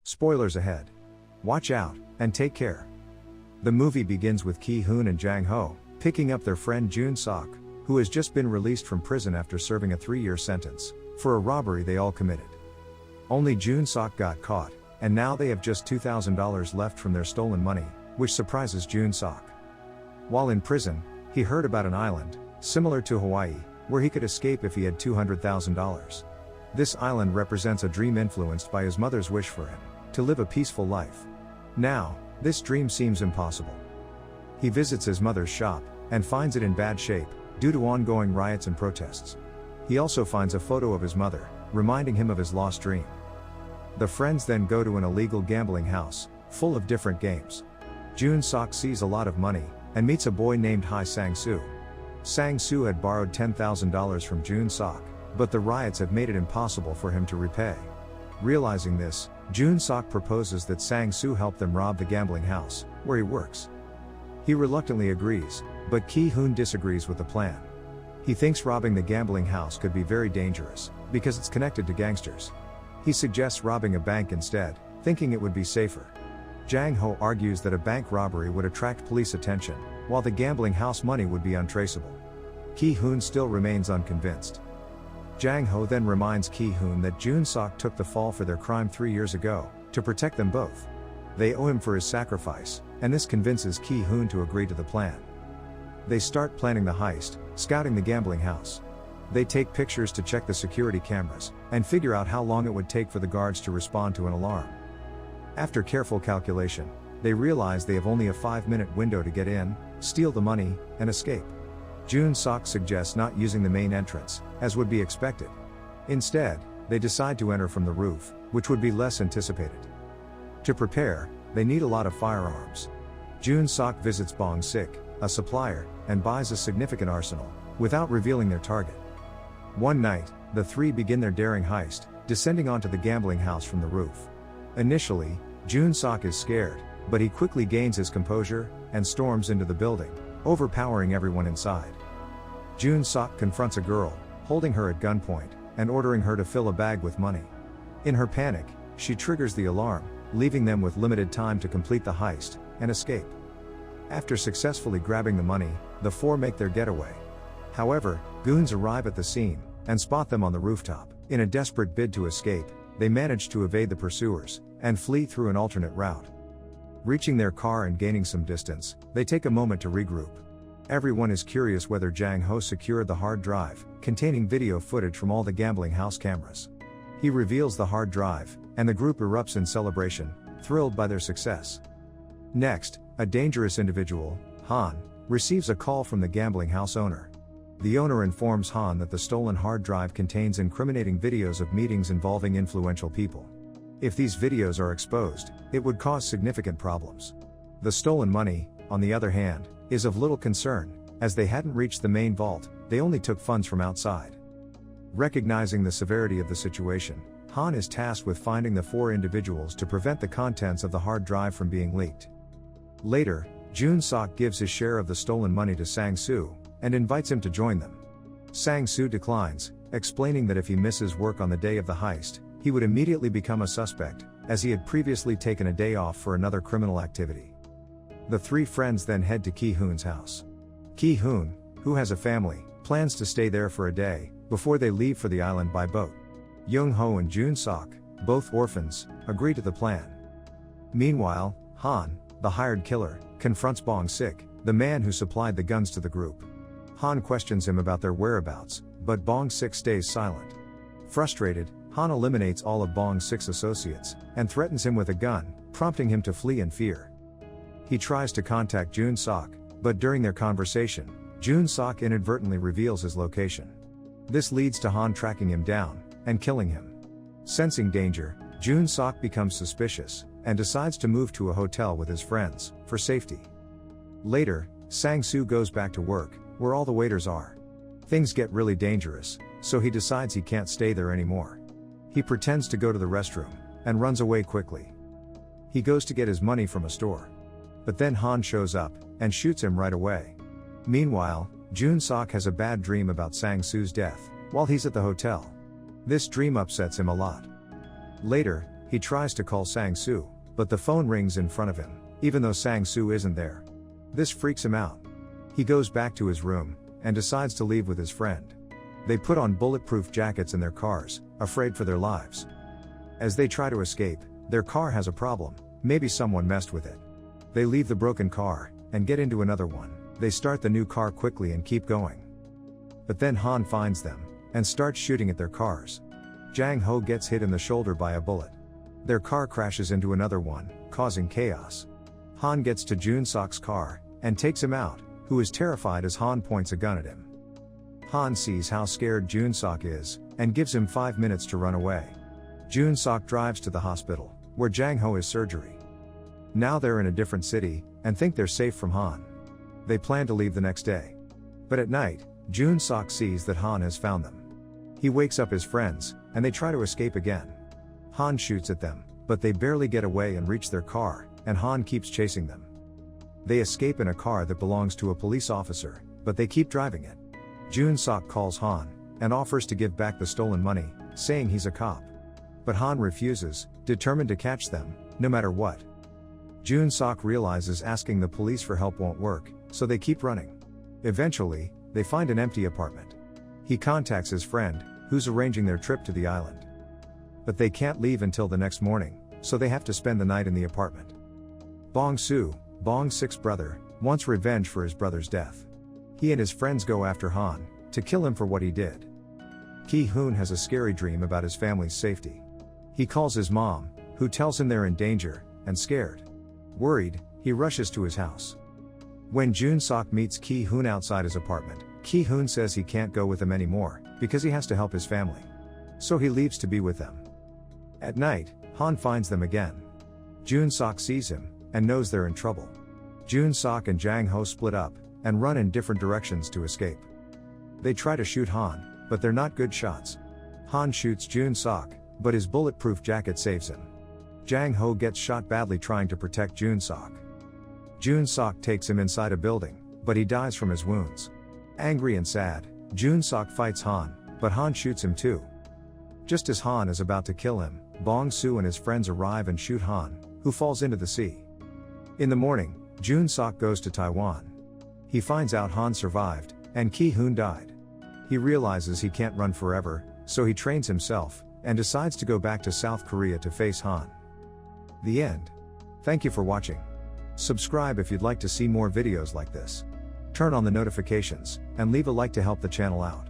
Spoilers ahead. Watch out, and take care. The movie begins with Je-hoon and Jae-hong picking up their friend Jun-sok, who has just been released from prison after serving a 3-year sentence for a robbery they all committed. Only Jun-sok got caught, and now they have just $2,000 left from their stolen money, which surprises Jun-sok. While in prison, he heard about an island, similar to Hawaii, where he could escape if he had $200,000. This island represents a dream influenced by his mother's wish for him to live a peaceful life. Now, this dream seems impossible. He visits his mother's shop, and finds it in bad shape, due to ongoing riots and protests. He also finds a photo of his mother, reminding him of his lost dream. The friends then go to an illegal gambling house, full of different games. Jun-sok sees a lot of money, and meets a boy named Hai Sang-soo. Sang-soo had borrowed $10,000 from Jun-sok, but the riots have made it impossible for him to repay. Realizing this, Jun-sok proposes that Sang-soo help them rob the gambling house, where he works. He reluctantly agrees, but Je-hoon disagrees with the plan. He thinks robbing the gambling house could be very dangerous, because it's connected to gangsters. He suggests robbing a bank instead, thinking it would be safer. Jae-hong argues that a bank robbery would attract police attention, while the gambling house money would be untraceable. Je-hoon still remains unconvinced. Jae-hong then reminds Je-hoon that Jun-sok took the fall for their crime 3 years ago, to protect them both. They owe him for his sacrifice, and this convinces Je-hoon to agree to the plan. They start planning the heist, scouting the gambling house. They take pictures to check the security cameras, and figure out how long it would take for the guards to respond to an alarm. After careful calculation, they realize they have only a 5-minute window to get in, steal the money, and escape. Jun-sok suggests not using the main entrance, as would be expected. Instead, they decide to enter from the roof, which would be less anticipated. To prepare, they need a lot of firearms. Jun-sok visits Bong-sik, a supplier, and buys a significant arsenal, without revealing their target. One night, the three begin their daring heist, descending onto the gambling house from the roof. Initially, Jun-sok is scared, but he quickly gains his composure, and storms into the building, overpowering everyone inside. Jun-sok confronts a girl, holding her at gunpoint, and ordering her to fill a bag with money. In her panic, she triggers the alarm, leaving them with limited time to complete the heist, and escape. After successfully grabbing the money, the four make their getaway. However, goons arrive at the scene, and spot them on the rooftop. In a desperate bid to escape, they manage to evade the pursuers, and flee through an alternate route. Reaching their car and gaining some distance, they take a moment to regroup. Everyone is curious whether Jae-hong secured the hard drive, containing video footage from all the gambling house cameras. He reveals the hard drive, and the group erupts in celebration, thrilled by their success. Next, a dangerous individual, Han, receives a call from the gambling house owner. The owner informs Han that the stolen hard drive contains incriminating videos of meetings involving influential people. If these videos are exposed, it would cause significant problems. The stolen money, on the other hand, is of little concern, as they hadn't reached the main vault, they only took funds from outside. Recognizing the severity of the situation, Han is tasked with finding the four individuals to prevent the contents of the hard drive from being leaked. Later, Jun-sok gives his share of the stolen money to Sang-soo, and invites him to join them. Sang-soo declines, explaining that if he misses work on the day of the heist, he would immediately become a suspect, as he had previously taken a day off for another criminal activity. The three friends then head to Je-hoon's house. Je-hoon, who has a family, plans to stay there for a day, before they leave for the island by boat. Young-ho and Jun-sok, both orphans, agree to the plan. Meanwhile, Han, the hired killer, confronts Bong-sik, the man who supplied the guns to the group. Han questions him about their whereabouts, but Bong-sik stays silent. Frustrated, Han eliminates all of Bong-sik's associates, and threatens him with a gun, prompting him to flee in fear. He tries to contact Jun-sok, but during their conversation, Jun-sok inadvertently reveals his location. This leads to Han tracking him down, and killing him. Sensing danger, Jun-sok becomes suspicious, and decides to move to a hotel with his friends, for safety. Later, Sang-soo goes back to work, where all the waiters are. Things get really dangerous, so he decides he can't stay there anymore. He pretends to go to the restroom, and runs away quickly. He goes to get his money from a store. But then Han shows up, and shoots him right away. Meanwhile, Jun-sok has a bad dream about Sang-soo's death, while he's at the hotel. This dream upsets him a lot. Later, He tries to call Sang-soo, but the phone rings in front of him, even though Sang-soo isn't there. This freaks him out. He goes back to his room, and decides to leave with his friend. They put on bulletproof jackets in their cars, afraid for their lives. As they try to escape, their car has a problem, maybe someone messed with it. They leave the broken car, and get into another one. They start the new car quickly and keep going. But then Han finds them, and starts shooting at their cars. Jae-hong gets hit in the shoulder by a bullet. Their car crashes into another one, causing chaos. Han gets to Jun-sok's car, and takes him out, who is terrified as Han points a gun at him. Han sees how scared Jun-sok is, and gives him 5 minutes to run away. Jun-sok drives to the hospital, where Jae-hong is surgery. Now they're in a different city, and think they're safe from Han. They plan to leave the next day. But at night, Jun-sok sees that Han has found them. He wakes up his friends, and they try to escape again. Han shoots at them, but they barely get away and reach their car, and Han keeps chasing them. They escape in a car that belongs to a police officer, but they keep driving it. Jun-sok calls Han, and offers to give back the stolen money, saying he's a cop. But Han refuses, determined to catch them, no matter what. Jun-sok realizes asking the police for help won't work, so they keep running. Eventually, they find an empty apartment. He contacts his friend, who's arranging their trip to the island. But they can't leave until the next morning, so they have to spend the night in the apartment. Bong-soo, Bong-sik's brother, wants revenge for his brother's death. He and his friends go after Han, to kill him for what he did. Je-hoon has a scary dream about his family's safety. He calls his mom, who tells him they're in danger, and scared. Worried, he rushes to his house. When Jun-sok meets Je-hoon outside his apartment, Je-hoon says he can't go with them anymore, because he has to help his family. So he leaves to be with them. At night, Han finds them again. Jun-sok sees him, and knows they're in trouble. Jun-sok and Jae-hong split up, and run in different directions to escape. They try to shoot Han, but they're not good shots. Han shoots Jun-sok, but his bulletproof jacket saves him. Jae-hong gets shot badly trying to protect Jun-sok. Jun-sok takes him inside a building, but he dies from his wounds. Angry and sad, Jun-sok fights Han, but Han shoots him too. Just as Han is about to kill him, Bong-soo and his friends arrive and shoot Han, who falls into the sea. In the morning, Jun-sok goes to Taiwan. He finds out Han survived, and Je-hoon died. He realizes he can't run forever, so he trains himself, and decides to go back to South Korea to face Han. The end. Thank you for watching. Subscribe if you'd like to see more videos like this. Turn on the notifications, and leave a like to help the channel out.